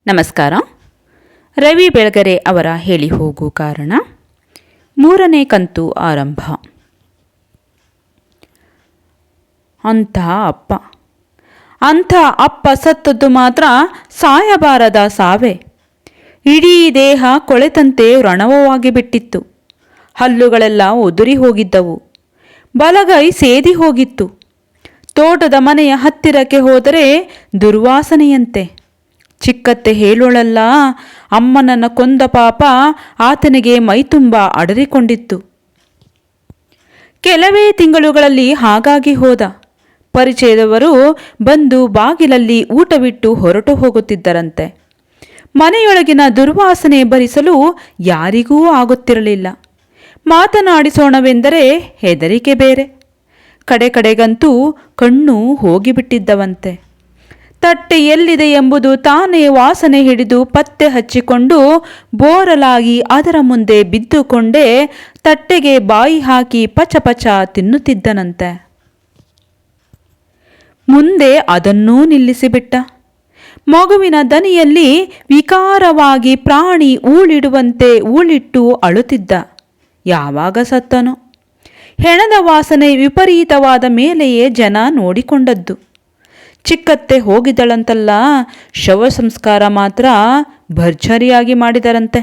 ನಮಸ್ಕಾರ. ರವಿ ಬೆಳಗೆರೆ ಅವರ ಹೇಳಿ ಹೋಗು ಕಾರಣ 3ನೇ ಕಂತು ಆರಂಭ. ಅಂಥ ಅಪ್ಪ ಸತ್ತದ್ದು ಮಾತ್ರ ಸಾಯಬಾರದ ಸಾವೆ. ಇಡೀ ದೇಹ ಕೊಳೆತಂತೆ ರಣವವಾಗಿ ಬಿಟ್ಟಿತ್ತು. ಹಲ್ಲುಗಳೆಲ್ಲ ಉದುರಿ ಹೋಗಿದ್ದವು. ಬಲಗೈ ಸೇದಿ ಹೋಗಿತ್ತು. ತೋಟದ ಮನೆಯ ಹತ್ತಿರಕ್ಕೆ ಹೋದರೆ ದುರ್ವಾಸನೆಯಂತೆ. ಚಿಕ್ಕತ್ತೆ ಹೇಳೋಳಲ್ಲ, ಅಮ್ಮನನ್ನು ಕೊಂದ ಪಾಪ ಆತನಿಗೆ ಮೈತುಂಬ ಅಡರಿಕೊಂಡಿತ್ತು. ಕೆಲವೇ ತಿಂಗಳುಗಳಲ್ಲಿ ಹಾಗಾಗಿ ಹೋದ. ಪರಿಚಯದವರು ಬಂದು ಬಾಗಿಲಲ್ಲಿ ಊಟವಿಟ್ಟು ಹೊರಟು ಹೋಗುತ್ತಿದ್ದರಂತೆ. ಮನೆಯೊಳಗಿನ ದುರ್ವಾಸನೆ ಭರಿಸಲು ಯಾರಿಗೂ ಆಗುತ್ತಿರಲಿಲ್ಲ. ಮಾತನಾಡಿಸೋಣವೆಂದರೆ ಹೆದರಿಕೆ ಬೇರೆ. ಕಡೆಗಂತೂ ಕಣ್ಣು ಹೋಗಿಬಿಟ್ಟಿದ್ದವಂತೆ. ತಟ್ಟೆ ಎಲ್ಲಿದೆ ಎಂಬುದು ತಾನೇ ವಾಸನೆ ಹಿಡಿದು ಪತ್ತೆ ಹಚ್ಚಿಕೊಂಡು ಬೋರಲಾಗಿ ಅದರ ಮುಂದೆ ಬಿದ್ದುಕೊಂಡೇ ತಟ್ಟೆಗೆ ಬಾಯಿ ಹಾಕಿ ಪಚ ತಿನ್ನುತ್ತಿದ್ದನಂತೆ. ಮುಂದೆ ಅದನ್ನೂ ನಿಲ್ಲಿಸಿಬಿಟ್ಟ. ಮಗುವಿನ ದನಿಯಲ್ಲಿ ವಿಕಾರವಾಗಿ ಪ್ರಾಣಿ ಊಳಿಡುವಂತೆ ಊಳಿಟ್ಟು ಅಳುತ್ತಿದ್ದ. ಯಾವಾಗ ಸತ್ತನೋ? ಹೆಣದ ವಾಸನೆ ವಿಪರೀತವಾದ ಮೇಲೆಯೇ ಜನ ನೋಡಿಕೊಂಡದ್ದು. ಚಿಕ್ಕತ್ತೆ ಹೋಗಿದ್ದಳಂತಲ್ಲ, ಶವ ಸಂಸ್ಕಾರ ಮಾತ್ರ ಭರ್ಜರಿಯಾಗಿ ಮಾಡಿದರಂತೆ.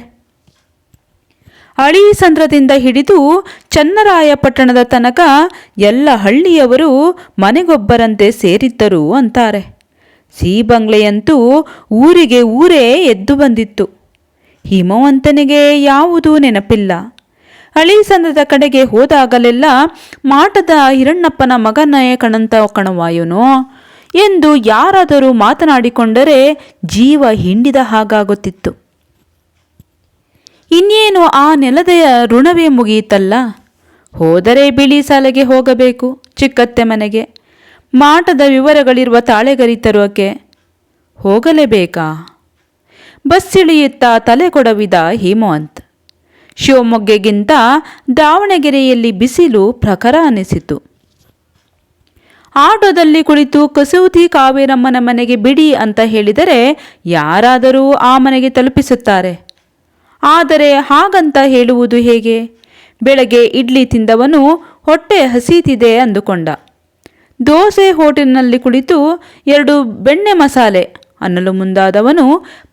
ಅಳೀಸಂದ್ರದಿಂದ ಹಿಡಿದು ಚನ್ನರಾಯಪಟ್ಟಣದ ತನಕ ಎಲ್ಲ ಹಳ್ಳಿಯವರು ಮನೆಗೊಬ್ಬರಂತೆ ಸೇರಿದ್ದರು ಅಂತಾರೆ. ಸೀಬಂಗ್ಲೆಯಂತೂ ಊರಿಗೆ ಊರೇ ಎದ್ದು ಬಂದಿತ್ತು. ಹಿಮವಂತನಿಗೆ ಯಾವುದೂ ನೆನಪಿಲ್ಲ. ಅಳೀಸಂದ್ರದ ಕಡೆಗೆ ಹೋದಾಗಲೆಲ್ಲ ಮಾಟದ ಹಿರಣ್ಣಪ್ಪನ ಮಗನೇ ಕಣವಾಯುನೋ ಎಂದು ಯಾರಾದರೂ ಮಾತನಾಡಿಕೊಂಡರೆ ಜೀವ ಹಿಂಡಿದ ಹಾಗಾಗುತ್ತಿತ್ತು. ಇನ್ನೇನು ಆ ನೆಲದ ಋಣವೇ ಮುಗಿಯಿತಲ್ಲ. ಹೋದರೆ ಬಿಳಿ ಸಾಲೆಗೆ ಹೋಗಬೇಕು, ಚಿಕ್ಕತ್ತೆ ಮನೆಗೆ. ಮಾಟದ ವಿವರಗಳಿರುವ ತಾಳೆಗರಿ ತರೋಕೆ ಹೋಗಲೇಬೇಕಾ? ಬಸ್ ಇಳಿಯುತ್ತಾ ತಲೆ ಕೊಡವಿದ ಹೇಮವಂತ್. ಶಿವಮೊಗ್ಗೆಗಿಂತ ದಾವಣಗೆರೆಯಲ್ಲಿ ಬಿಸಿಲು ಪ್ರಖರ ಅನಿಸಿತು. ಆಟೋದಲ್ಲಿ ಕುಳಿತು ಕಸೂತಿ ಕಾವೇರಮ್ಮನ ಮನೆಗೆ ಬಿಡಿ ಅಂತ ಹೇಳಿದರೆ ಯಾರಾದರೂ ಆ ಮನೆಗೆ ತಲುಪಿಸುತ್ತಾರೆ. ಆದರೆ ಹಾಗಂತ ಹೇಳುವುದು ಹೇಗೆ? ಬೆಳಗ್ಗೆ ಇಡ್ಲಿ ತಿಂದವನು ಹೊಟ್ಟೆ ಹಸೀತಿದೆ ಅಂದುಕೊಂಡ. ದೋಸೆ ಹೋಟೆಲ್ನಲ್ಲಿ ಕುಳಿತು 2 ಬೆಣ್ಣೆ ಮಸಾಲೆ ಅನ್ನಲು ಮುಂದಾದವನು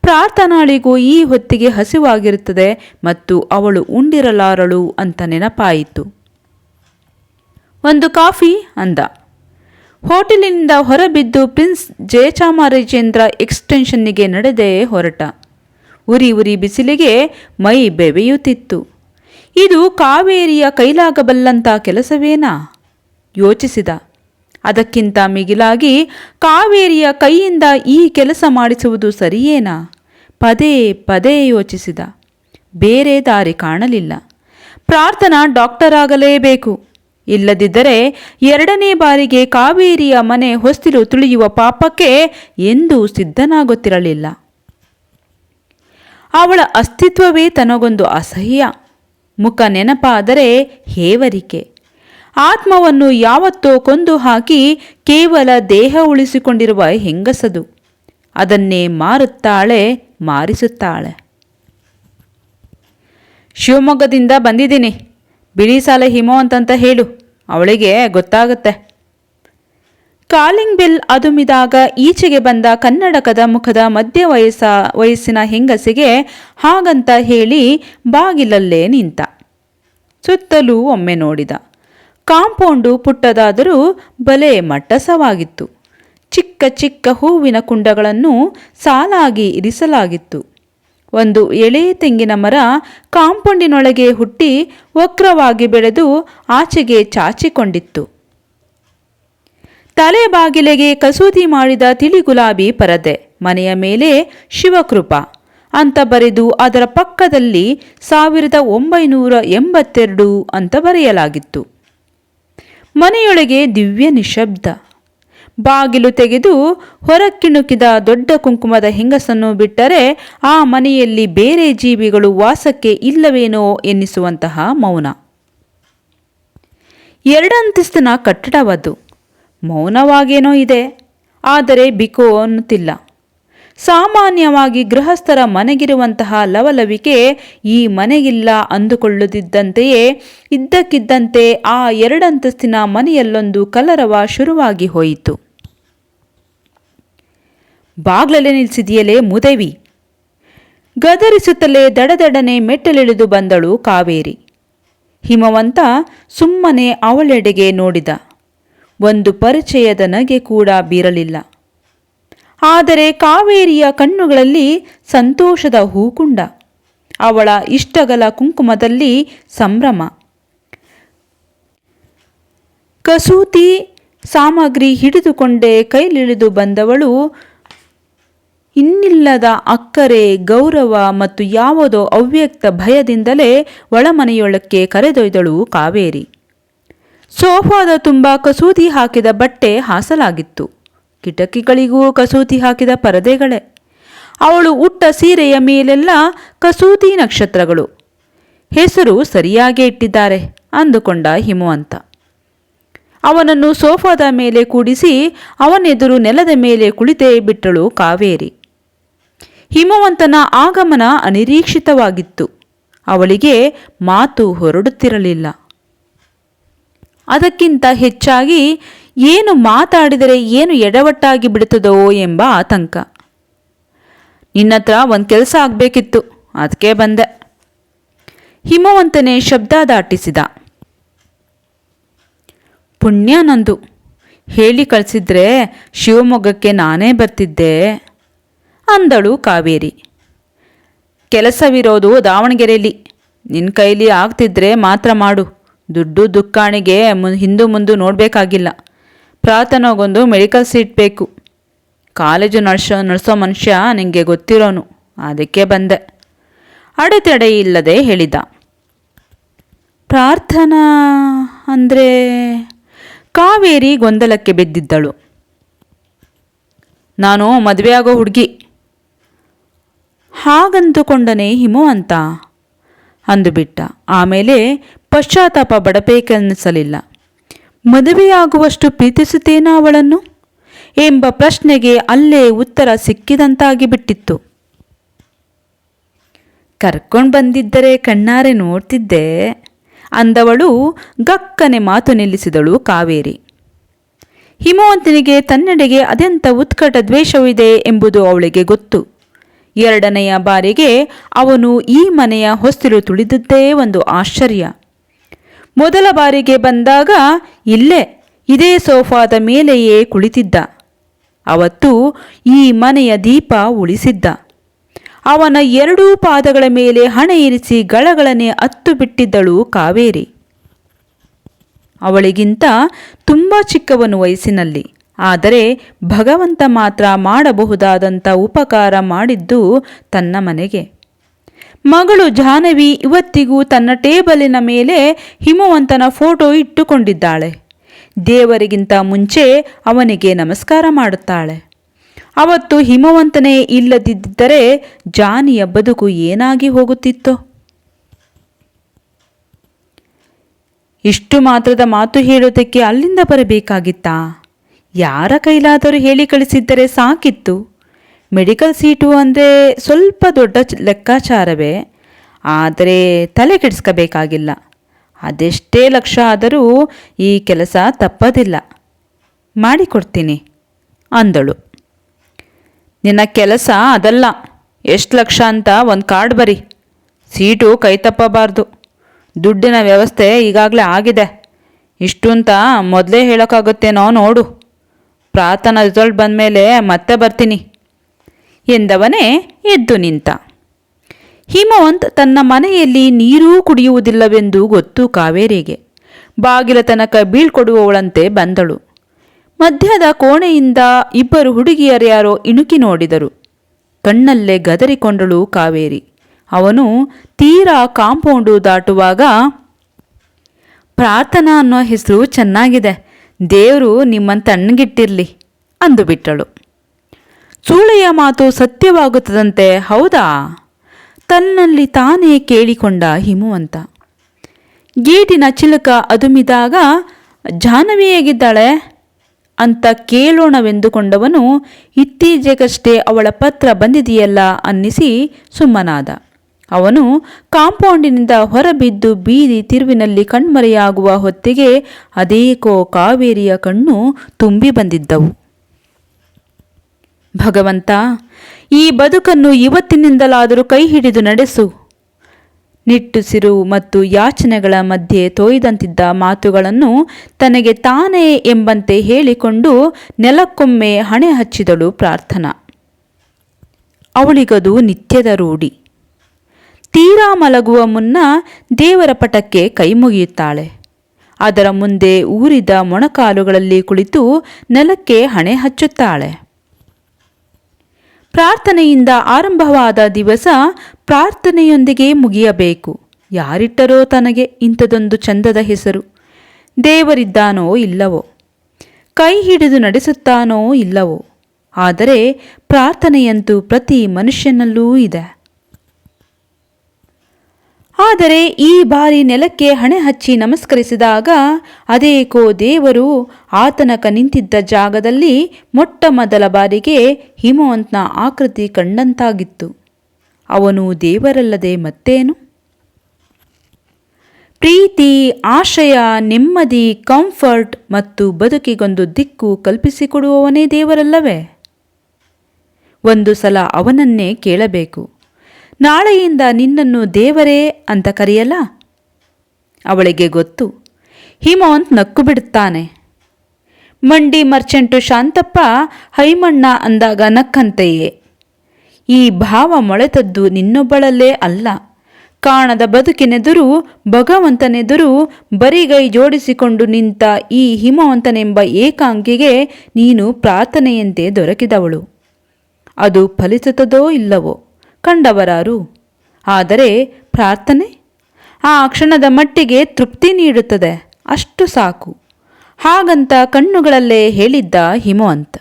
ಪ್ರಾರ್ಥನಾಳಿಗೂ ಈ ಹೊತ್ತಿಗೆ ಹಸಿವಾಗಿರುತ್ತದೆ ಮತ್ತು ಅವಳು ಉಂಡಿರಲಾರಳು ಅಂತ ನೆನಪಾಯಿತು. 1 ಕಾಫಿ ಅಂದ. ಹೋಟೆಲಿನಿಂದ ಹೊರಬಿದ್ದು ಪ್ರಿನ್ಸ್ ಜಯಚಾಮರಾಜೇಂದ್ರ ಎಕ್ಸ್ಟೆನ್ಷನ್ನಿಗೆ ನಡೆದೇ ಹೊರಟ. ಉರಿ ಬಿಸಿಲಿಗೆ ಮೈ ಬೆವೆಯುತ್ತಿತ್ತು. ಇದು ಕಾವೇರಿಯ ಕೈಲಾಗಬಲ್ಲಂಥ ಕೆಲಸವೇನಾ? ಯೋಚಿಸಿದ. ಅದಕ್ಕಿಂತ ಮಿಗಿಲಾಗಿ ಕಾವೇರಿಯ ಕೈಯಿಂದ ಈ ಕೆಲಸ ಮಾಡಿಸುವುದು ಸರಿಯೇನಾ? ಪದೇ ಯೋಚಿಸಿದ. ಬೇರೆ ದಾರಿ ಕಾಣಲಿಲ್ಲ. ಪ್ರಾರ್ಥನಾ ಡಾಕ್ಟರ್ ಆಗಲೇಬೇಕು. ಇಲ್ಲದಿದ್ದರೆ 2ನೇ ಬಾರಿಗೆ ಕಾವೇರಿಯ ಮನೆ ಹೊಸ್ತಿಲು ತುಳಿಯುವ ಪಾಪಕ್ಕೆ ಎಂದೂ ಸಿದ್ಧನಾಗುತ್ತಿರಲಿಲ್ಲ. ಅವಳ ಅಸ್ತಿತ್ವವೇ ತನಗೊಂದು ಅಸಹ್ಯ. ಮುಖ ನೆನಪಾದರೆ ಹೇವರಿಕೆ. ಆತ್ಮವನ್ನು ಯಾವತ್ತೋ ಕೊಂದು ಹಾಕಿ ಕೇವಲ ದೇಹ ಉಳಿಸಿಕೊಂಡಿರುವ ಹೆಂಗಸದು. ಅದನ್ನೇ ಮಾರಿಸುತ್ತಾಳೆ. ಶಿವಮೊಗ್ಗದಿಂದ ಬಂದಿದ್ದೀನಿ, ಬಿಳಿ ಸಾಲೆ ಹಿಮವಂತ ಹೇಳು, ಅವಳಿಗೆ ಗೊತ್ತಾಗುತ್ತೆ. ಕಾಲಿಂಗ್ ಬೆಲ್ ಅದುಮಿದಾಗ ಈಚೆಗೆ ಬಂದ ಕನ್ನಡಕದ ಮುಖದ ವಯಸ್ಸಿನ ಹೆಂಗಸಿಗೆ ಹಾಗಂತ ಹೇಳಿ ಬಾಗಿಲಲ್ಲೇ ನಿಂತ. ಸುತ್ತಲೂ ಒಮ್ಮೆ ನೋಡಿದ. ಕಾಂಪೌಂಡು ಪುಟ್ಟದಾದರೂ ಬಲೆ ಮಟ್ಟಸವಾಗಿತ್ತು. ಚಿಕ್ಕ ಹೂವಿನ ಕುಂಡಗಳನ್ನು ಸಾಲಾಗಿ ಇರಿಸಲಾಗಿತ್ತು. ಒಂದು ಎಳೆ ತೆಂಗಿನ ಮರ ಕಾಂಪೌಂಡಿನೊಳಗೆ ಹುಟ್ಟಿ ವಕ್ರವಾಗಿ ಬೆಳೆದು ಆಚೆಗೆ ಚಾಚಿಕೊಂಡಿತ್ತು. ತಲೆ ಬಾಗಿಲಿಗೆ ಕಸೂತಿ ಮಾಡಿದ ತಿಳಿ ಗುಲಾಬಿ ಪರದೆ. ಮನೆಯ ಮೇಲೆ ಶಿವಕೃಪಾ ಅಂತ ಬರೆದು ಅದರ ಪಕ್ಕದಲ್ಲಿ 1982 ಅಂತ ಬರೆಯಲಾಗಿತ್ತು. ಮನೆಯೊಳಗೆ ದಿವ್ಯ ನಿಶಬ್ದ. ಬಾಗಿಲು ತೆಗೆದು ಹೊರಕ್ಕಿಣುಕಿದ ದೊಡ್ಡ ಕುಂಕುಮದ ಹೆಂಗಸನ್ನು ಬಿಟ್ಟರೆ ಆ ಮನೆಯಲ್ಲಿ ಬೇರೆ ಜೀವಿಗಳು ವಾಸಕ್ಕೆ ಇಲ್ಲವೇನೋ ಎನ್ನಿಸುವಂತಹ ಮೌನ. 2 ಅಂತಸ್ತಿನ ಕಟ್ಟಡವದು. ಮೌನವಾಗೇನೋ ಇದೆ, ಆದರೆ ಬಿಕೋ ಅನ್ನುತ್ತಿಲ್ಲ. ಸಾಮಾನ್ಯವಾಗಿ ಗೃಹಸ್ಥರ ಮನೆಗಿರುವಂತಹ ಲವಲವಿಕೆ ಈ ಮನೆಗಿಲ್ಲ ಅಂದುಕೊಳ್ಳುತ್ತಿದ್ದಂತೆಯೇ ಇದ್ದಕ್ಕಿದ್ದಂತೆ ಆ ಎರಡಂತಸ್ತಿನ ಮನೆಯಲ್ಲೊಂದು ಕಲರವ ಶುರುವಾಗಿ ಹೋಯಿತು. ಬಾಗ್ಲಲ್ಲೇ ನಿಲ್ಲಿಸಿದೆಯಲೇ ಮುದೇವಿ, ಗದರಿಸುತ್ತಲೇ ದಡದಡನೆ ಮೆಟ್ಟಲಿಳಿದು ಬಂದಳು ಕಾವೇರಿ. ಹಿಮವಂತ ಸುಮ್ಮನೆ ಅವಳೆಡೆಗೆ ನೋಡಿದ. ಒಂದು ಪರಿಚಯದ ನಗೆ ಕೂಡ ಬೀರಲಿಲ್ಲ. ಆದರೆ ಕಾವೇರಿಯ ಕಣ್ಣುಗಳಲ್ಲಿ ಸಂತೋಷದ ಹೂಕುಂಡ. ಅವಳ ಇಷ್ಟಗಲ ಕುಂಕುಮದಲ್ಲಿ ಸಂಭ್ರಮ. ಕಸೂತಿ ಸಾಮಗ್ರಿ ಹಿಡಿದುಕೊಂಡೇ ಕೈಲಿಳಿದು ಬಂದವಳು ಇನ್ನಿಲ್ಲದ ಅಕ್ಕರೆ, ಗೌರವ ಮತ್ತು ಯಾವುದೋ ಅವ್ಯಕ್ತ ಭಯದಿಂದಲೇ ಒಳಮನೆಯೊಳಕ್ಕೆ ಕರೆದೊಯ್ದಳು ಕಾವೇರಿ. ಸೋಫಾದ ತುಂಬ ಕಸೂತಿ ಹಾಕಿದ ಬಟ್ಟೆ ಹಾಸಲಾಗಿತ್ತು. ಕಿಟಕಿಗಳಿಗೂ ಕಸೂತಿ ಹಾಕಿದ ಪರದೆಗಳೇ. ಅವಳು ಉಟ್ಟ ಸೀರೆಯ ಮೇಲೆಲ್ಲ ಕಸೂತಿ ನಕ್ಷತ್ರಗಳು. ಹೆಸರು ಸರಿಯಾಗೇ ಇಟ್ಟಿದ್ದಾರೆ ಅಂದುಕೊಂಡ ಹಿಮವಂತ. ಅವನನ್ನು ಸೋಫಾದ ಮೇಲೆ ಕೂಡಿಸಿ ಅವನೆದುರು ನೆಲದ ಮೇಲೆ ಕುಳಿತೇ ಬಿಟ್ಟಳು ಕಾವೇರಿ. ಹಿಮವಂತನ ಆಗಮನ ಅನಿರೀಕ್ಷಿತವಾಗಿತ್ತು. ಅವಳಿಗೆ ಮಾತು ಹೊರಡುತ್ತಿರಲಿಲ್ಲ. ಅದಕ್ಕಿಂತ ಹೆಚ್ಚಾಗಿ ಏನು ಮಾತಾಡಿದರೆ ಏನು ಎಡವಟ್ಟಾಗಿ ಬಿಡುತ್ತದೋ ಎಂಬ ಆತಂಕ. ನಿನ್ನತ್ರ ಒಂದು ಕೆಲಸ ಆಗಬೇಕಿತ್ತು, ಅದಕ್ಕೆ ಬಂದೆ. ಹಿಮವಂತನೇ ಶಬ್ದ ದಾಟಿಸಿದ. ಪುಣ್ಯ ನಂದು, ಹೇಳಿ ಕಳಿಸಿದ್ರೆ ಶಿವಮೊಗ್ಗಕ್ಕೆ ನಾನೇ ಬರ್ತಿದ್ದೆ ಅಂದಳು ಕಾವೇರಿ. ಕೆಲಸವಿರೋದು ದಾವಣಗೆರೆಯಲ್ಲಿ. ನಿನ್ನ ಕೈಲಿ ಆಗ್ತಿದ್ರೆ ಮಾತ್ರ ಮಾಡು. ದುಡ್ಡು ದುಕ್ಕಾಣಿಗೆ ಹಿಂದು ಮುಂದೆ ನೋಡಬೇಕಾಗಿಲ್ಲ. ಪ್ರಾತನಗೊಂದು ಮೆಡಿಕಲ್ ಸೀಟ್ ಬೇಕು. ಕಾಲೇಜು ನಡೆಸೋ ಮನುಷ್ಯ ನಿನಗೆ ಗೊತ್ತಿರೋನು, ಅದಕ್ಕೆ ಬಂದೆ ಅಡೆತಡೆ ಇಲ್ಲದೆ ಹೇಳಿದ. ಪ್ರಾರ್ಥನಾ ಅಂದರೆ? ಕಾವೇರಿ ಗೊಂದಲಕ್ಕೆ ಬಿದ್ದಿದ್ದಳು. ನಾನು ಮದುವೆಯಾಗೋ ಹುಡುಗಿ. ಹಾಗಂದುಕೊಂಡನೇ ಹಿಮವಂತ ಅಂದುಬಿಟ್ಟ. ಆಮೇಲೆ ಪಶ್ಚಾತ್ತಾಪ ಪಡಬೇಕೆನ್ನಿಸಲಿಲ್ಲ. ಮದುವೆಯಾಗುವಷ್ಟು ಪ್ರೀತಿಸುತ್ತೇನಾ ಅವಳನ್ನು ಎಂಬ ಪ್ರಶ್ನೆಗೆ ಅಲ್ಲೇ ಉತ್ತರ ಸಿಕ್ಕಿದಂತಾಗಿ ಬಿಟ್ಟಿತ್ತು. ಕರ್ಕೊಂಡು ಬಂದಿದ್ದರೆ ಕಣ್ಣಾರೆ ನೋಡ್ತಿದ್ದೆ ಅಂದವಳು ಗಕ್ಕನೆ ಮಾತು ನಿಲ್ಲಿಸಿದಳು ಕಾವೇರಿ. ಹಿಮವಂತನಿಗೆ ತನ್ನೆಡೆಗೆ ಅದೆಂಥ ಉತ್ಕಟ ದ್ವೇಷವಿದೆ ಎಂಬುದು ಅವಳಿಗೆ ಗೊತ್ತು. ಎರಡನೆಯ ಬಾರಿಗೆ ಅವನು ಈ ಮನೆಯ ಹೊಸ್ತಿಲು ತುಳಿದದ್ದೇ ಒಂದು ಆಶ್ಚರ್ಯ. ಮೊದಲ ಬಾರಿಗೆ ಬಂದಾಗ ಇದೇ ಸೋಫಾದ ಮೇಲೆಯೇ ಕುಳಿತಿದ್ದ. ಅವತ್ತು ಈ ಮನೆಯ ದೀಪ ಉಳಿಸಿದ್ದ. ಅವನ ಎರಡೂ ಪಾದಗಳ ಮೇಲೆ ಹಣೆ ಇರಿಸಿ ಗಳಗಳನೆ ಅತ್ತು ಬಿಟ್ಟಿದ್ದಳು ಕಾವೇರಿ. ಅವಳಿಗಿಂತ ತುಂಬ ಚಿಕ್ಕವನು ವಯಸ್ಸಿನಲ್ಲಿ. ಆದರೆ ಭಗವಂತ ಮಾತ್ರ ಮಾಡಬಹುದಾದಂಥ ಉಪಕಾರ ಮಾಡಿದ್ದು ತನ್ನ ಮನೆಗೆ. ಮಗಳು ಜಾಹ್ನವಿ ಇವತ್ತಿಗೂ ತನ್ನ ಟೇಬಲಿನ ಮೇಲೆ ಹಿಮವಂತನ ಫೋಟೋ ಇಟ್ಟುಕೊಂಡಿದ್ದಾಳೆ. ದೇವರಿಗಿಂತ ಮುಂಚೆ ಅವನಿಗೆ ನಮಸ್ಕಾರ ಮಾಡುತ್ತಾಳೆ. ಅವತ್ತು ಹಿಮವಂತನೇ ಇಲ್ಲದಿದ್ದರೆ ಜಾನಿಯ ಬದುಕು ಏನಾಗಿ ಹೋಗುತ್ತಿತ್ತೋ? ಇಷ್ಟು ಮಾತ್ರದ ಮಾತು ಹೇಳೋದಕ್ಕೆ ಅಲ್ಲಿಂದ ಬರಬೇಕಾಗಿತ್ತಾ? ಯಾರ ಕೈಲಾದರೂ ಹೇಳಿ ಕಳಿಸಿದ್ದರೆ ಸಾಕಿತ್ತು. ಮೆಡಿಕಲ್ ಸೀಟು ಅಂದರೆ ಸ್ವಲ್ಪ ದೊಡ್ಡ ಲೆಕ್ಕಾಚಾರವೇ. ಆದರೆ ತಲೆ ಕೆಡಿಸ್ಕೋಬೇಕಾಗಿಲ್ಲ. ಅದೆಷ್ಟೇ ಲಕ್ಷ ಆದರೂ ಈ ಕೆಲಸ ತಪ್ಪದಿಲ್ಲ. ಮಾಡಿಕೊಡ್ತೀನಿ ಅಂದಳು. ನಿನ್ನ ಕೆಲಸ ಅದಲ್ಲ. ಎಷ್ಟು ಲಕ್ಷ ಅಂತ ಒಂದು ಕಾರ್ಡ್ ಬರಿ. ಸೀಟು ಕೈ ತಪ್ಪಬಾರ್ದು. ದುಡ್ಡಿನ ವ್ಯವಸ್ಥೆ ಈಗಾಗಲೇ ಆಗಿದೆ. ಇಷ್ಟು ಅಂತ ಮೊದಲೇ ಹೇಳೋಕ್ಕಾಗುತ್ತೇನೋ ನೋಡು. ಪ್ರಾರ್ಥನಾ ರಿಸಲ್ಟ್ ಬಂದ ಮೇಲೆ ಮತ್ತೆ ಬರ್ತೀನಿ ಎಂದವನೇ ಎದ್ದು ನಿಂತ. ಹಿಮವಂತ್ ತನ್ನ ಮನೆಯಲ್ಲಿ ನೀರೂ ಕುಡಿಯುವುದಿಲ್ಲವೆಂದು ಗೊತ್ತು ಕಾವೇರಿಗೆ. ಬಾಗಿಲ ತನಕ ಬೀಳ್ಕೊಡುವವಳಂತೆ ಬಂದಳು. ಮಧ್ಯದ ಕೋಣೆಯಿಂದ ಇಬ್ಬರು ಹುಡುಗಿಯರ್ಯಾರೋ ಇಣುಕಿ ನೋಡಿದರು. ಕಣ್ಣಲ್ಲೇ ಗದರಿಕೊಂಡಳು ಕಾವೇರಿ. ಅವನು ತೀರಾ ಕಾಂಪೌಂಡು ದಾಟುವಾಗ, ಪ್ರಾರ್ಥನಾ ಅನ್ನೋ ಹೆಸರು ಚೆನ್ನಾಗಿದೆ, ದೇವರು ನಿಮ್ಮನ್ನು ತಣ್ಣಗಿಟ್ಟಿರಲಿ ಅಂದುಬಿಟ್ಟಳು. ಸೂಳೆಯ ಮಾತು ಸತ್ಯವಾಗುತ್ತದಂತೆ, ಹೌದಾ? ತನ್ನಲ್ಲಿ ತಾನೇ ಕೇಳಿಕೊಂಡ ಹಿಮವಂತ. ಗೇಟಿನ ಚಿಲಕ ಅದುಮಿದಾಗ, ಜಾಹ್ನವಿ ಹೇಗಿದ್ದಾಳೆ ಅಂತ ಕೇಳೋಣವೆಂದುಕೊಂಡವನು ಇತ್ತೀಚೆಗಷ್ಟೇ ಅವಳ ಪತ್ರ ಬಂದಿದೆಯಲ್ಲ ಅನ್ನಿಸಿ ಸುಮ್ಮನಾದ. ಅವನು ಕಾಂಪೌಂಡಿನಿಂದ ಹೊರಬಿದ್ದು ಬೀದಿ ತಿರುವಿನಲ್ಲಿ ಕಣ್ಮರೆಯಾಗುವ ಹೊತ್ತಿಗೆ ಅದೇಕೋ ಕಾವೇರಿಯ ಕಣ್ಣು ತುಂಬಿ ಬಂದಿದ್ದವು. ಭಗವಂತ, ಈ ಬದುಕನ್ನು ಇವತ್ತಿನಿಂದಲಾದರೂ ಕೈ ಹಿಡಿದು ನಡೆಸು. ನಿಟ್ಟುಸಿರು ಮತ್ತು ಯಾಚನೆಗಳ ಮಧ್ಯೆ ತೊಯ್ದಂತಿದ್ದ ಮಾತುಗಳನ್ನು ತನಗೆ ತಾನೇ ಎಂಬಂತೆ ಹೇಳಿಕೊಂಡು ನೆಲಕ್ಕೊಮ್ಮೆ ಹಣೆ ಹಚ್ಚಿದಳು ಪ್ರಾರ್ಥನಾ. ಅವಳಿಗದು ನಿತ್ಯದ ರೂಢಿ. ತೀರಾ ಮಲಗುವ ಮುನ್ನ ದೇವರ ಪಟಕ್ಕೆ ಕೈ ಮುಗಿಯುತ್ತಾಳೆ. ಅದರ ಮುಂದೆ ಊರಿದ ಮೊಣಕಾಲುಗಳಲ್ಲಿ ಕುಳಿತು ನೆಲಕ್ಕೆ ಹಣೆ ಹಚ್ಚುತ್ತಾಳೆ. ಪ್ರಾರ್ಥನೆಯಿಂದ ಆರಂಭವಾದ ದಿವಸ ಪ್ರಾರ್ಥನೆಯೊಂದಿಗೆ ಮುಗಿಯಬೇಕು. ಯಾರಿಟ್ಟರೋ ತನಗೆ ಇಂಥದೊಂದು ಚಂದದ ಹೆಸರು? ದೇವರಿದ್ದಾನೋ ಇಲ್ಲವೋ, ಕೈ ಹಿಡಿದು ನಡೆಸುತ್ತಾನೋ ಇಲ್ಲವೋ, ಆದರೆ ಪ್ರಾರ್ಥನೆಯಂತೂ ಪ್ರತಿ ಮನುಷ್ಯನಲ್ಲೂ ಇದೆ. ಆದರೆ ಈ ಬಾರಿ ನೆಲಕ್ಕೆ ಹಣೆ ಹಚ್ಚಿ ನಮಸ್ಕರಿಸಿದಾಗ ಅದೇಕೋ ದೇವರು ಆತನಕ ನಿಂತಿದ್ದ ಜಾಗದಲ್ಲಿ ಮೊಟ್ಟ ಮೊದಲ ಬಾರಿಗೆ ಹಿಮವಂತನ ಆಕೃತಿ ಕಂಡಂತಾಗಿತ್ತು. ಅವನು ದೇವರಲ್ಲದೆ ಮತ್ತೇನು? ಪ್ರೀತಿ, ಆಶಯ, ನೆಮ್ಮದಿ, ಕಂಫರ್ಟ್ ಮತ್ತು ಬದುಕಿಗೊಂದು ದಿಕ್ಕು ಕಲ್ಪಿಸಿಕೊಡುವವನೇ ದೇವರಲ್ಲವೇ? ಒಂದು ಸಲ ಅವನನ್ನೇ ಕೇಳಬೇಕು, ನಾಳೆಯಿಂದ ನಿನ್ನನ್ನು ದೇವರೇ ಅಂತ ಕರೆಯಲ್ಲ? ಅವಳಿಗೆ ಗೊತ್ತು. ಹಿಮವಂತ್ ನಕ್ಕು ಬಿಡುತ್ತಾನೆ. ಮಂಡಿ ಮರ್ಚೆಂಟು ಶಾಂತಪ್ಪ ಹೈಮಣ್ಣ ಅಂದಾಗ ನಕ್ಕಂತೆಯೇ. ಈ ಭಾವ ಮೊಳೆತದ್ದು ನಿನ್ನೊಬ್ಬಳಲ್ಲೇ ಅಲ್ಲ. ಕಾಣದ ಬದುಕಿನೆದುರು, ಭಗವಂತನೆದುರು ಬರಿಗೈ ಜೋಡಿಸಿಕೊಂಡು ನಿಂತ ಈ ಹಿಮವಂತನೆಂಬ ಏಕಾಂಗಿಗೆ ನೀನು ಪ್ರಾರ್ಥನೆಯಂತೆ ದೊರಕಿದವಳು. ಅದು ಫಲಿಸುತ್ತದೋ ಇಲ್ಲವೋ ಕಂಡವರಾರು. ಆದರೆ ಪ್ರಾರ್ಥನೆ ಆ ಕ್ಷಣದ ಮಟ್ಟಿಗೆ ತೃಪ್ತಿ ನೀಡುತ್ತದೆ, ಅಷ್ಟು ಸಾಕು. ಹಾಗಂತ ಕಣ್ಣುಗಳಲ್ಲೇ ಹೇಳಿದ್ದ ಹಿಮವಂತ್.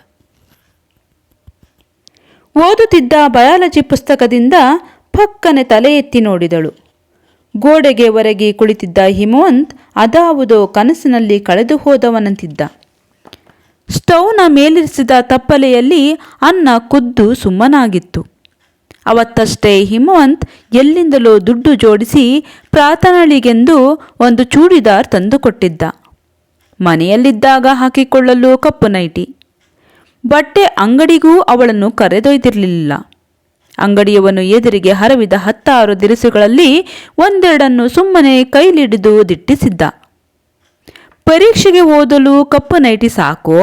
ಓದುತ್ತಿದ್ದ ಬಯಾಲಜಿ ಪುಸ್ತಕದಿಂದ ಪಕ್ಕನೆ ತಲೆ ಎತ್ತಿ ನೋಡಿದಳು. ಗೋಡೆಗೆ ಒರಗಿ ಕುಳಿತಿದ್ದ ಹಿಮವಂತ್ ಅದಾವುದೋ ಕನಸಿನಲ್ಲಿ ಕಳೆದು ಹೋದವನಂತಿದ್ದ. ಸ್ಟೌವ್ನ ಮೇಲಿರಿಸಿದ ತಪ್ಪಲೆಯಲ್ಲಿ ಅನ್ನ ಕುದ್ದು ಸುಮ್ಮನಾಗಿತ್ತು. ಅವತ್ತಷ್ಟೇ ಹಿಮವಂತ್ ಎಲ್ಲಿಂದಲೋ ದುಡ್ಡು ಜೋಡಿಸಿ ಪ್ರಾರ್ಥನೆಗಳಿಗೆಂದು ಒಂದು ಚೂಡಿದಾರ್ ತಂದುಕೊಟ್ಟಿದ್ದ. ಮನೆಯಲ್ಲಿದ್ದಾಗ ಹಾಕಿಕೊಳ್ಳಲು ಕಪ್ಪು ನೈಟಿ. ಬಟ್ಟೆ ಅಂಗಡಿಗೂ ಅವಳನ್ನು ಕರೆದೊಯ್ದಿರಲಿಲ್ಲ. ಅಂಗಡಿಯವನು ಎದುರಿಗೆ ಹರವಿದ 10 ದಿರಿಸುಗಳಲ್ಲಿ ಒಂದೆರಡನ್ನು ಸುಮ್ಮನೆ ಕೈಲಿಡಿದು ದಿಟ್ಟಿಸಿದ್ದ. ಪರೀಕ್ಷೆಗೆ ಓದಲು ಕಪ್ಪು ನೈಟಿ ಸಾಕೋ,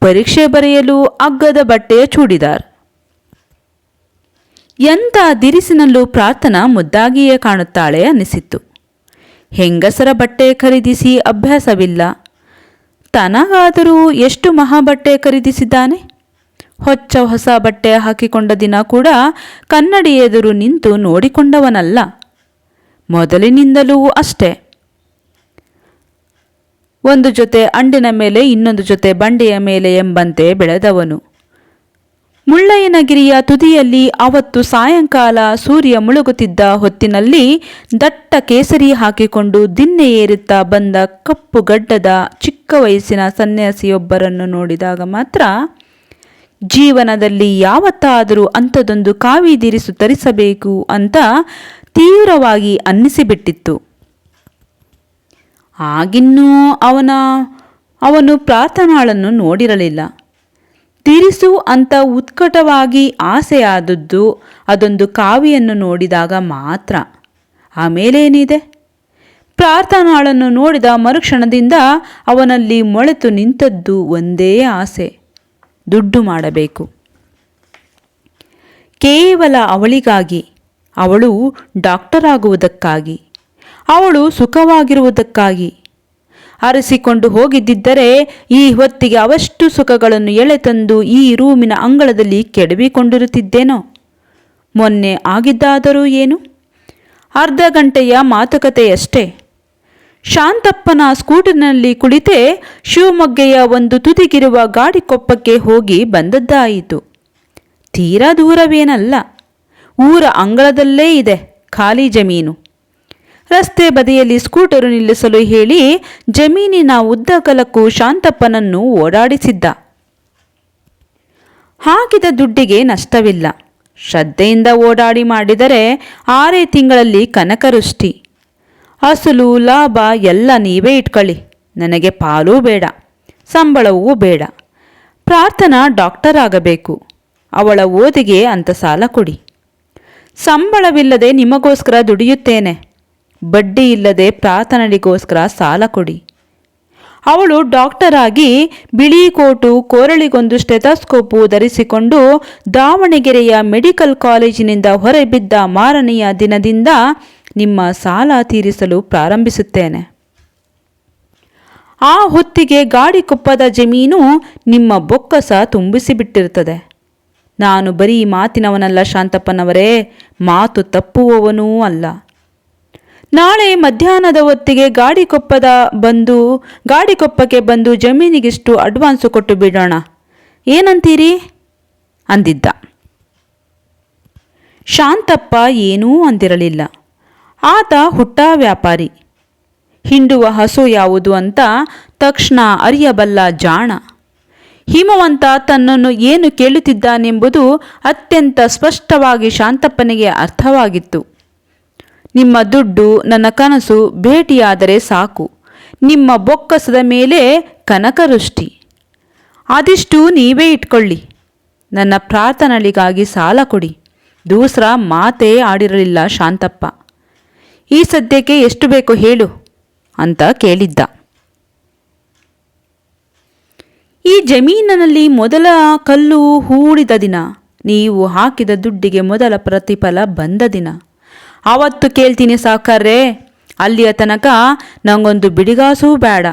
ಪರೀಕ್ಷೆ ಬರೆಯಲು ಅಗ್ಗದ ಬಟ್ಟೆಯ ಚೂಡಿದಾರ್. ಎಂಥ ದಿರಿಸಿನಲ್ಲೂ ಪ್ರಾರ್ಥನಾ ಮುದ್ದಾಗಿಯೇ ಕಾಣುತ್ತಾಳೆ ಅನ್ನಿಸಿತ್ತು. ಹೆಂಗಸರ ಬಟ್ಟೆ ಖರೀದಿಸಿ ಅಭ್ಯಾಸವಿಲ್ಲ. ತನಗಾದರೂ ಎಷ್ಟು ಮಹಾಬಟ್ಟೆ ಖರೀದಿಸಿದ್ದಾನೆ. ಹೊಸ ಬಟ್ಟೆ ಹಾಕಿಕೊಂಡ ದಿನ ಕೂಡ ಕನ್ನಡಿ ಎದುರು ನಿಂತು ನೋಡಿಕೊಂಡವನಲ್ಲ. ಮೊದಲಿನಿಂದಲೂ ಅಷ್ಟೇ. ಒಂದು ಜೊತೆ ಅಂಡಿನ ಮೇಲೆ ಇನ್ನೊಂದು ಜೊತೆ ಬಂಡೆಯ ಮೇಲೆ ಎಂಬಂತೆ ಬೆಳೆದವನು. ಮುಳ್ಳಯ್ಯನಗಿರಿಯ ತುದಿಯಲ್ಲಿ ಅವತ್ತು ಸಾಯಂಕಾಲ ಸೂರ್ಯ ಮುಳುಗುತ್ತಿದ್ದ ಹೊತ್ತಿನಲ್ಲಿ ದಟ್ಟ ಕೇಸರಿ ಹಾಕಿಕೊಂಡು ದಿನ್ನೆ ಏರುತ್ತಾ ಬಂದ ಕಪ್ಪು ಗಡ್ಡದ ಚಿಕ್ಕ ವಯಸ್ಸಿನ ಸನ್ಯಾಸಿಯೊಬ್ಬರನ್ನು ನೋಡಿದಾಗ ಮಾತ್ರ ಜೀವನದಲ್ಲಿ ಯಾವತ್ತಾದರೂ ಅಂಥದೊಂದು ಕಾವಿದಿರಿಸು ತರಿಸಬೇಕು ಅಂತ ತೀವ್ರವಾಗಿ ಅನ್ನಿಸಿಬಿಟ್ಟಿತ್ತು. ಆಗಿನ್ನೂ ಅವನು ಪ್ರಾರ್ಥನಾಳನ್ನು ನೋಡಿರಲಿಲ್ಲ. ದಿರಿಸು ಅಂತ ಉತ್ಕಟವಾಗಿ ಆಸೆಯಾದದ್ದು ಅದೊಂದು ಕಾವಿಯನ್ನು ನೋಡಿದಾಗ ಮಾತ್ರ. ಆಮೇಲೇನಿದೆ? ಪ್ರಾರ್ಥನಾಳನ್ನು ನೋಡಿದ ಮರುಕ್ಷಣದಿಂದ ಅವನಲ್ಲಿ ಮೊಳೆತು ನಿಂತದ್ದು ಒಂದೇ ಆಸೆ, ದುಡ್ಡು ಮಾಡಬೇಕು. ಕೇವಲ ಅವಳಿಗಾಗಿ, ಅವಳು ಡಾಕ್ಟರ್ ಆಗುವುದಕ್ಕಾಗಿ, ಅವಳು ಸುಖವಾಗಿರುವುದಕ್ಕಾಗಿ. ಅರಸಿಕೊಂಡು ಹೋಗಿದ್ದರೆ ಈ ಹೊತ್ತಿಗೆ ಅವಷ್ಟು ಸುಖಗಳನ್ನು ಎಳೆತಂದು ಈ ರೂಮಿನ ಅಂಗಳದಲ್ಲಿ ಕೆಡವಿಕೊಂಡಿರುತ್ತಿದ್ದೇನೋ. ಮೊನ್ನೆ ಆಗಿದ್ದಾದರೂ ಏನು? ಅರ್ಧ ಗಂಟೆಯ ಮಾತುಕತೆಯಷ್ಟೇ. ಶಾಂತಪ್ಪನ ಸ್ಕೂಟರ್ನಲ್ಲಿ ಕುಳಿತೇ ಶಿವಮೊಗ್ಗೆಯ ಒಂದು ತುದಿಗಿರುವ ಗಾಡಿಕೊಪ್ಪಕ್ಕೆ ಹೋಗಿ ಬಂದದ್ದಾಯಿತು. ತೀರಾ ದೂರವೇನಲ್ಲ. ಊರ ಅಂಗಳದಲ್ಲೇ ಇದೆ ಖಾಲಿ ಜಮೀನು. ರಸ್ತೆ ಬದಿಯಲ್ಲಿ ಸ್ಕೂಟರು ನಿಲ್ಲಿಸಲು ಹೇಳಿ ಜಮೀನಿನ ಉದ್ದಗಲಕ್ಕೂ ಶಾಂತಪ್ಪನನ್ನು ಓಡಾಡಿಸಿದ್ದ. ಹಾಕಿದ ದುಡ್ಡಿಗೆ ನಷ್ಟವಿಲ್ಲ. ಶ್ರದ್ಧೆಯಿಂದ ಓಡಾಡಿ ಮಾಡಿದರೆ 6 ತಿಂಗಳಲ್ಲಿ ಕನಕವೃಷ್ಟಿ. ಅಸಲು ಲಾಭ ಎಲ್ಲ ನೀವೇ ಇಟ್ಕೊಳ್ಳಿ, ನನಗೆ ಪಾಲೂ ಬೇಡ, ಸಂಬಳವೂ ಬೇಡ. ಪ್ರಾರ್ಥನಾ ಡಾಕ್ಟರ್ ಆಗಬೇಕು, ಅವಳ ಓದಿಗೆ ಅಂತ ಸಾಲ ಕೊಡಿ. ಸಂಬಳವಿಲ್ಲದೆ ನಿಮಗೋಸ್ಕರ ದುಡಿಯುತ್ತೇನೆ, ಬಡ್ಡಿ ಇಲ್ಲದೆ ಪ್ರಾರ್ಥನೆಗೋಸ್ಕರ ಸಾಲ ಕೊಡಿ. ಅವಳು ಡಾಕ್ಟರ್ ಆಗಿ ಬಿಳಿ ಕೋಟು, ಕೋರಳಿಗೊಂದು ಸ್ಟೆಥೋಸ್ಕೋಪು ಧರಿಸಿಕೊಂಡು ದಾವಣಗೆರೆಯ ಮೆಡಿಕಲ್ ಕಾಲೇಜಿನಿಂದ ಹೊರಬಿದ್ದ ಮಾರನೆಯ ದಿನದಿಂದ ನಿಮ್ಮ ಸಾಲ ತೀರಿಸಲು ಪ್ರಾರಂಭಿಸುತ್ತೇನೆ. ಆ ಹೊತ್ತಿಗೆ ಗಾಡಿಕೊಪ್ಪದ ಜಮೀನು ನಿಮ್ಮ ಬೊಕ್ಕಸ ತುಂಬಿಸಿಬಿಟ್ಟಿರುತ್ತದೆ. ನಾನು ಬರೀ ಮಾತಿನವನಲ್ಲ ಶಾಂತಪ್ಪನವರೇ, ಮಾತು ತಪ್ಪುವವನೂ ಅಲ್ಲ. ನಾಳೆ ಮಧ್ಯಾಹ್ನದ ಹೊತ್ತಿಗೆ ಗಾಡಿಕೊಪ್ಪಕ್ಕೆ ಬಂದು ಜಮೀನಿಗಿಷ್ಟು ಅಡ್ವಾನ್ಸು ಕೊಟ್ಟು ಬಿಡೋಣ, ಏನಂತೀರಿ ಅಂದಿದ್ದ. ಶಾಂತಪ್ಪ ಏನೂ ಅಂದಿರಲಿಲ್ಲ. ಆತ ಹುಟ್ಟ ವ್ಯಾಪಾರಿ. ಹಿಂಡುವ ಹಸು ಯಾವುದು ಅಂತ ತಕ್ಷಣ ಅರಿಯಬಲ್ಲ ಜಾಣ. ಹಿಮವಂತ ತನ್ನನ್ನು ಏನು ಕೇಳುತ್ತಿದ್ದಾನೆಂಬುದು ಅತ್ಯಂತ ಸ್ಪಷ್ಟವಾಗಿ ಶಾಂತಪ್ಪನಿಗೆ ಅರ್ಥವಾಗಿತ್ತು. ನಿಮ್ಮ ದುಡ್ಡು, ನನ್ನ ಕನಸು ಭೇಟಿಯಾದರೆ ಸಾಕು, ನಿಮ್ಮ ಬೊಕ್ಕಸದ ಮೇಲೆ ಕನಕವೃಷ್ಟಿ. ಅದಿಷ್ಟು ನೀವೇ ಇಟ್ಕೊಳ್ಳಿ, ನನ್ನ ಪ್ರಾರ್ಥನೆಗಳಿಗಾಗಿ ಸಾಲ ಕೊಡಿ. ದೂಸರ ಮಾತೇ ಆಡಿರಲಿಲ್ಲ ಶಾಂತಪ್ಪ. ಈ ಸದ್ಯಕ್ಕೆ ಎಷ್ಟು ಬೇಕು ಹೇಳು ಅಂತ ಕೇಳಿದ್ದ. ಈ ಜಮೀನಿನಲ್ಲಿ ಮೊದಲ ಕಲ್ಲು ಹೂಡಿದ ದಿನ, ನೀವು ಹಾಕಿದ ದುಡ್ಡಿಗೆ ಮೊದಲ ಪ್ರತಿಫಲ ಬಂದ ದಿನ. ಆವತ್ತು ಕೇಳ್ತೀನಿ ಸಾವುಕಾರ್ರೆ, ಅಲ್ಲಿಯ ತನಕ ನಂಗೊಂದು ಬಿಡಿಗಾಸೂ ಬೇಡ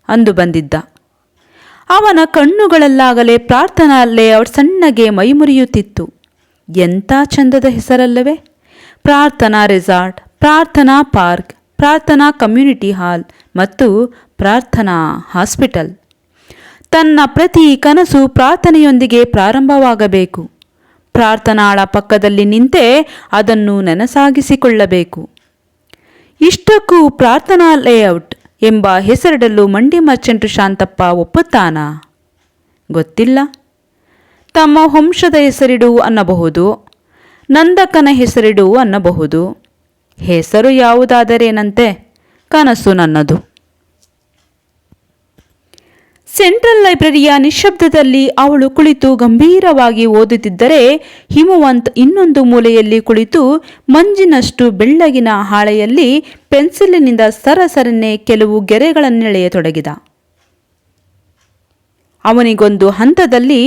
ಅಂದು ಬಂದಿದ್ದ. ಅವನ ಕಣ್ಣುಗಳಲ್ಲಾಗಲೇ ಪ್ರಾರ್ಥನಾ ಲೇಔಟ್ ಸಣ್ಣಗೆ ಮೈಮುರಿಯುತ್ತಿತ್ತು. ಎಂಥ ಚಂದದ ಹೆಸರಲ್ಲವೇ! ಪ್ರಾರ್ಥನಾ ರೆಸಾರ್ಟ್, ಪ್ರಾರ್ಥನಾ ಪಾರ್ಕ್, ಪ್ರಾರ್ಥನಾ ಕಮ್ಯುನಿಟಿ ಹಾಲ್ ಮತ್ತು ಪ್ರಾರ್ಥನಾ ಹಾಸ್ಪಿಟಲ್. ತನ್ನ ಪ್ರತಿ ಕನಸು ಪ್ರಾರ್ಥನೆಯೊಂದಿಗೆ ಪ್ರಾರಂಭವಾಗಬೇಕು. ಪ್ರಾರ್ಥನಾಳ ಪಕ್ಕದಲ್ಲಿ ನಿಂತೇ ಅದನ್ನು ನನಸಾಗಿಸಿಕೊಳ್ಳಬೇಕು. ಇಷ್ಟಕ್ಕೂ ಪ್ರಾರ್ಥನಾ ಲೇಔಟ್ ಎಂಬ ಹೆಸರಿಡಲು ಮಂಡಿ ಮರ್ಚೆಂಟು ಶಾಂತಪ್ಪ ಒಪ್ಪುತ್ತಾನಾ? ಗೊತ್ತಿಲ್ಲ. ತಮ್ಮ ವಂಶದ ಹೆಸರಿಡು ಅನ್ನಬಹುದು, ನಂದಕನ ಹೆಸರಿಡು ಅನ್ನಬಹುದು. ಹೆಸರು ಯಾವುದಾದರೇನಂತೆ, ಕನಸು ನನ್ನದು. ಸೆಂಟ್ರಲ್ ಲೈಬ್ರರಿಯ ನಿಶ್ಶಬ್ದದಲ್ಲಿ ಅವಳು ಕುಳಿತು ಗಂಭೀರವಾಗಿ ಓದುತ್ತಿದ್ದರೆ, ಹಿಮವಂತ್ ಇನ್ನೊಂದು ಮೂಲೆಯಲ್ಲಿ ಕುಳಿತು ಮಂಜಿನಷ್ಟು ಬೆಳ್ಳಗಿನ ಹಾಳೆಯಲ್ಲಿ ಪೆನ್ಸಿಲಿನಿಂದ ಸರಸರನೆ ಕೆಲವು ಗೆರೆಗಳನ್ನೆಳೆಯತೊಡಗಿದ. ಅವನಿಗೊಂದು ಹಂತದಲ್ಲಿ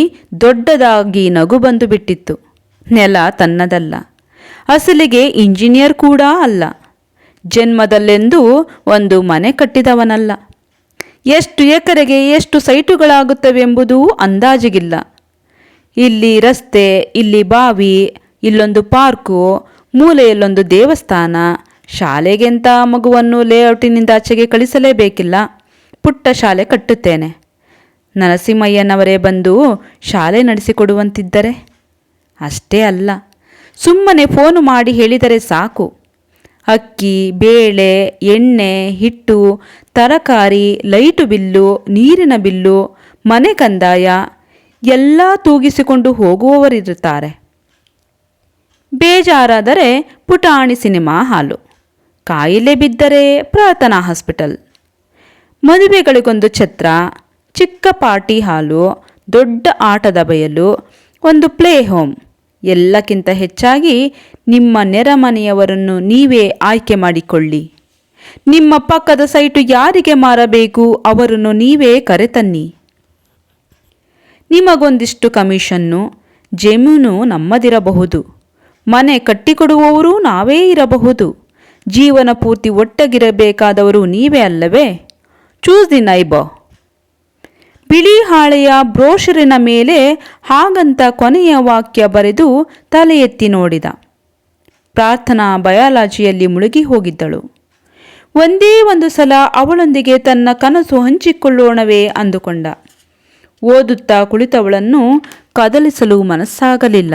ದೊಡ್ಡದಾಗಿ ನಗು ಬಂದು ಬಿಟ್ಟಿತ್ತು. ನೆಲ ತನ್ನದಲ್ಲ, ಅಸಲಿಗೆ ಇಂಜಿನಿಯರ್ ಕೂಡ ಅಲ್ಲ, ಜನ್ಮದಲ್ಲೆಂದೂ ಒಂದು ಮನೆ ಕಟ್ಟಿದವನಲ್ಲ. ಎಷ್ಟು ಎಕರೆಗೆ ಎಷ್ಟು ಸೈಟುಗಳಾಗುತ್ತವೆಂಬುದೂ ಅಂದಾಜಿಗಿಲ್ಲ. ಇಲ್ಲಿ ರಸ್ತೆ, ಇಲ್ಲಿ ಬಾವಿ, ಇಲ್ಲೊಂದು ಪಾರ್ಕು, ಮೂಲೆಯಲ್ಲೊಂದು ದೇವಸ್ಥಾನ. ಶಾಲೆಗೆಂತ ಮಗುವನ್ನು ಲೇಔಟಿನಿಂದ ಆಚೆಗೆ ಕಳಿಸಲೇಬೇಕಿಲ್ಲ, ಪುಟ್ಟ ಶಾಲೆ ಕಟ್ಟುತ್ತೇನೆ. ನರಸಿಂಹಯ್ಯನವರೇ ಬಂದು ಶಾಲೆ ನಡೆಸಿಕೊಡುವಂತಿದ್ದರೆ? ಅಷ್ಟೇ ಅಲ್ಲ, ಸುಮ್ಮನೆ ಫೋನು ಮಾಡಿ ಹೇಳಿದರೆ ಸಾಕು. ಅಕ್ಕಿ, ಬೇಳೆ, ಎಣ್ಣೆ, ಹಿಟ್ಟು, ತರಕಾರಿ, ಲೈಟು ಬಿಲ್ಲು, ನೀರಿನ ಬಿಲ್ಲು, ಮನೆ ಕಂದಾಯ ಎಲ್ಲ ತೂಗಿಸಿಕೊಂಡು ಹೋಗುವವರಿರುತ್ತಾರೆ. ಬೇಜಾರಾದರೆ ಪುಟಾಣಿ ಸಿನಿಮಾ ಹಾಲು, ಕಾಯಿಲೆ ಬಿದ್ದರೆ ಪ್ರಾರ್ಥನಾ ಹಾಸ್ಪಿಟಲ್, ಮದುವೆಗಳಿಗೊಂದು ಛತ್ರ, ಚಿಕ್ಕ ಪಾರ್ಟಿ ಹಾಲು, ದೊಡ್ಡ ಆಟದ ಬಯಲು, ಒಂದು ಪ್ಲೇ ಹೋಮ್. ಎಲ್ಲಕ್ಕಿಂತ ಹೆಚ್ಚಾಗಿ ನಿಮ್ಮ ನೆರೆಮನೆಯವರನ್ನು ನೀವೇ ಆಯ್ಕೆ ಮಾಡಿಕೊಳ್ಳಿ. ನಿಮ್ಮ ಪಕ್ಕದ ಸೈಟು ಯಾರಿಗೆ ಮಾರಬೇಕು ಅವರನ್ನು ನೀವೇ ಕರೆತನ್ನಿ. ನಿಮಗೊಂದಿಷ್ಟು ಕಮಿಷನ್ನು, ಜಮೀನು ನಮ್ಮದಿರಬಹುದು, ಮನೆ ಕಟ್ಟಿಕೊಡುವವರು ನಾವೇ ಇರಬಹುದು. ಜೀವನ ಪೂರ್ತಿ ಒಟ್ಟಗಿರಬೇಕಾದವರು ನೀವೇ ಅಲ್ಲವೇ? Choose the neighbour. ಬಿಳಿ ಹಾಳೆಯ ಬ್ರೋಷರಿನ ಮೇಲೆ ಹಾಗಂತ ಕೊನೆಯ ವಾಕ್ಯ ಬರೆದು ತಲೆ ಎತ್ತಿ ನೋಡಿದ. ಪ್ರಾರ್ಥನಾ ಬಯಾಲಜಿಯಲ್ಲಿ ಮುಳುಗಿ ಹೋಗಿದ್ದಳು. ಒಂದೇ ಒಂದು ಸಲ ಅವಳೊಂದಿಗೆ ತನ್ನ ಕನಸು ಹಂಚಿಕೊಳ್ಳೋಣವೇ ಅಂದುಕೊಂಡ. ಓದುತ್ತಾ ಕುಳಿತವಳನ್ನು ಕದಲಿಸಲು ಮನಸ್ಸಾಗಲಿಲ್ಲ.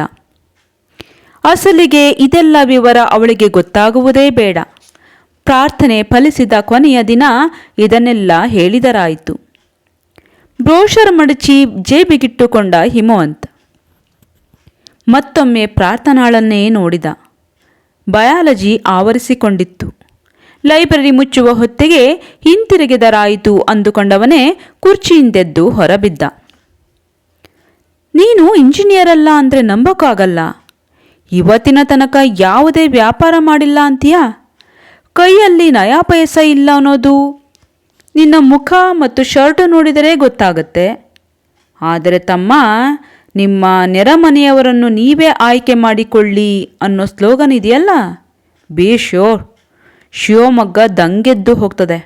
ಅಸಲಿಗೆ ಇದೆಲ್ಲ ವಿವರ ಅವಳಿಗೆ ಗೊತ್ತಾಗುವುದೇ ಬೇಡ. ಪ್ರಾರ್ಥನೆ ಫಲಿಸಿದ ಕೊನೆಯ ದಿನ ಇದನ್ನೆಲ್ಲ ಹೇಳಿದರಾಯಿತು. ಬ್ರೋಷರ್ ಮಡಚಿ ಜೇಬಿಗಿಟ್ಟುಕೊಂಡ ಹಿಮವಂತ್ ಮತ್ತೊಮ್ಮೆ ಪ್ರಾರ್ಥನಾಳನ್ನೇ ನೋಡಿದ. ಬಯಾಲಜಿ ಆವರಿಸಿಕೊಂಡಿತ್ತು. ಲೈಬ್ರರಿ ಮುಚ್ಚುವ ಹೊತ್ತಿಗೆ ಹಿಂತಿರುಗಿದರಾಯಿತು ಅಂದುಕೊಂಡವನೇ ಕುರ್ಚಿಯಿಂದೆದ್ದು ಹೊರಬಿದ್ದ. ನೀನು ಇಂಜಿನಿಯರ್ ಅಲ್ಲ ಅಂದರೆ ನಂಬೋಕ್ಕಾಗಲ್ಲ. ಇವತ್ತಿನ ತನಕ ಯಾವುದೇ ವ್ಯಾಪಾರ ಮಾಡಿಲ್ಲ ಅಂತೀಯಾ? ಕೈಯಲ್ಲಿ ನಯಾ ಪೈಸ ಇಲ್ಲ ಅನ್ನೋದು ನಿನ್ನ ಮುಖ ಮತ್ತು ಶರ್ಟು ನೋಡಿದರೆ ಗೊತ್ತಾಗುತ್ತೆ. ಆದರೆ ತಮ್ಮ, ನಿಮ್ಮ ನೆರೆಮನೆಯವರನ್ನು ನೀವೇ ಆಯ್ಕೆ ಮಾಡಿಕೊಳ್ಳಿ ಅನ್ನೋ ಸ್ಲೋಗನ್ ಇದೆಯಲ್ಲ, ಬಿ ಶ್ಯೂರ್ ಶಿವಮೊಗ್ಗ ದಂಗೆದ್ದು ಹೋಗ್ತದೆ.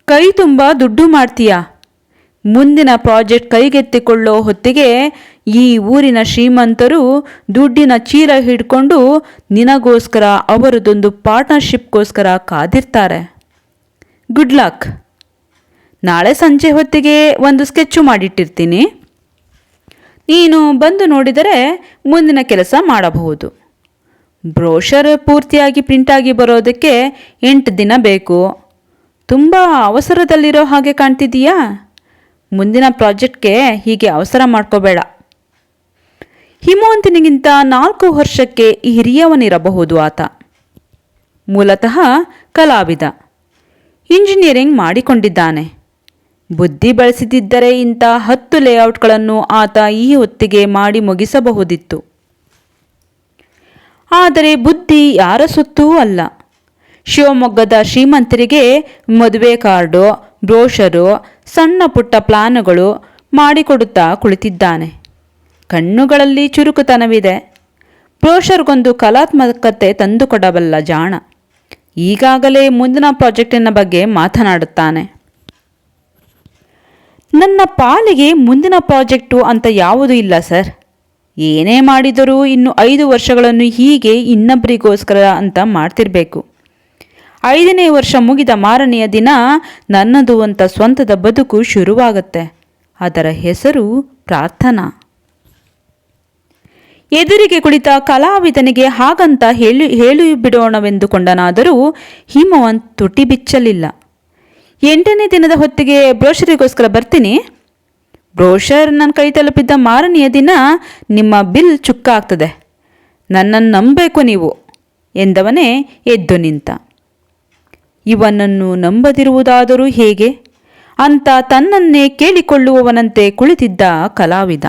ಕೈ ತುಂಬ ದುಡ್ಡು ಮಾಡ್ತೀಯಾ? ಮುಂದಿನ ಪ್ರಾಜೆಕ್ಟ್ ಕೈಗೆತ್ತಿಕೊಳ್ಳೋ ಹೊತ್ತಿಗೆ ಈ ಊರಿನ ಶ್ರೀಮಂತರು ದುಡ್ಡಿನ ಚೀಲ ಹಿಡ್ಕೊಂಡು ನಿನಗೋಸ್ಕರ ಅವರದೊಂದು ಪಾರ್ಟ್ನರ್ಶಿಪ್ಗೋಸ್ಕರ ಕಾದಿರ್ತಾರೆ. Good luck. ನಾಳೆ ಸಂಜೆ ಹೊತ್ತಿಗೆ ಒಂದು ಸ್ಕೆಚ್ಚು ಮಾಡಿಟ್ಟಿರ್ತೀನಿ. ನೀನು ಬಂದು ನೋಡಿದರೆ ಮುಂದಿನ ಕೆಲಸ ಮಾಡಬಹುದು. ಬ್ರೋಷರ್ ಪೂರ್ತಿಯಾಗಿ ಪ್ರಿಂಟಾಗಿ ಬರೋದಕ್ಕೆ 8 ದಿನ ಬೇಕು. ತುಂಬ ಅವಸರದಲ್ಲಿರೋ ಹಾಗೆ ಕಾಣ್ತಿದೀಯಾ? ಮುಂದಿನ ಪ್ರಾಜೆಕ್ಟ್ಗೆ ಹೀಗೆ ಅವಸರ ಮಾಡ್ಕೋಬೇಡ. ಹಿಮವಂತನಿಗಿಂತ 4 ವರ್ಷಕ್ಕೆ ಹಿರಿಯವನಿರಬಹುದು ಆತ. ಮೂಲತಃ ಕಲಾವಿದ. ಇಂಜಿನಿಯರಿಂಗ್ ಮಾಡಿಕೊಂಡಿದ್ದಾನೆ. ಬುದ್ಧಿ ಬಳಸಿದ್ದರೆ ಇಂಥ 10 ಲೇಔಟ್ಗಳನ್ನು ಆತ ಈ ಹೊತ್ತಿಗೆ ಮಾಡಿ ಮುಗಿಸಬಹುದಿತ್ತು. ಆದರೆ ಬುದ್ಧಿ ಯಾರ ಸೊತ್ತೂ ಅಲ್ಲ. ಶಿವಮೊಗ್ಗದ ಶ್ರೀಮಂತರಿಗೆ ಮದುವೆ ಕಾರ್ಡು, ಬ್ರೋಷರು, ಸಣ್ಣ ಪುಟ್ಟ ಪ್ಲಾನುಗಳು ಮಾಡಿಕೊಡುತ್ತಾ ಕುಳಿತಿದ್ದಾನೆ. ಕಣ್ಣುಗಳಲ್ಲಿ ಚುರುಕುತನವಿದೆ. ಬ್ರೋಷರ್ಗೊಂದು ಕಲಾತ್ಮಕತೆ ತಂದುಕೊಡಬಲ್ಲ ಜಾಣ. ಈಗಾಗಲೇ ಮುಂದಿನ ಪ್ರಾಜೆಕ್ಟಿನ ಬಗ್ಗೆ ಮಾತನಾಡುತ್ತಾನೆ. ನನ್ನ ಪಾಲಿಗೆ ಮುಂದಿನ ಪ್ರಾಜೆಕ್ಟು ಅಂತ ಯಾವುದೂ ಇಲ್ಲ ಸರ್. ಏನೇ ಮಾಡಿದರೂ ಇನ್ನು 5 ವರ್ಷಗಳನ್ನು ಹೀಗೆ ಇನ್ನೊಬ್ಬರಿಗೋಸ್ಕರ ಅಂತ ಮಾಡ್ತಿರ್ಬೇಕು. 5ನೇ ವರ್ಷ ಮುಗಿದ ಮಾರನೆಯ ದಿನ ನನ್ನದು ಅಂತ ಸ್ವಂತದ ಬದುಕು ಶುರುವಾಗುತ್ತೆ. ಅದರ ಹೆಸರು ಪ್ರಾರ್ಥನಾ. ಎದುರಿಗೆ ಕುಳಿತ ಕಲಾವಿದನಿಗೆ ಹಾಗಂತ ಹೇಳಿ ಬಿಡೋಣವೆಂದುಕೊಂಡನಾದರೂ ಹಿಮವಂತ್ ತುಟಿ ಬಿಚ್ಚಲಿಲ್ಲ. 8ನೇ ದಿನದ ಹೊತ್ತಿಗೆ ಬ್ರೋಷರಿಗೋಸ್ಕರ ಬರ್ತೀನಿ. ಬ್ರೋಷರ್ ನನ್ನ ಕೈ ತಲುಪಿದ್ದ ಮಾರನೆಯ ದಿನ ನಿಮ್ಮ ಬಿಲ್ ಚುಕ್ಕಾಗ್ತದೆ. ನನ್ನನ್ನು ನಂಬಬೇಕು ನೀವು ಎಂದವನೇ ಎದ್ದು ನಿಂತ. ಇವನನ್ನು ನಂಬದಿರುವುದಾದರೂ ಹೇಗೆ ಅಂತ ತನ್ನನ್ನೇ ಕೇಳಿಕೊಳ್ಳುವವನಂತೆ ಕುಳಿತಿದ್ದ ಕಲಾವಿದ.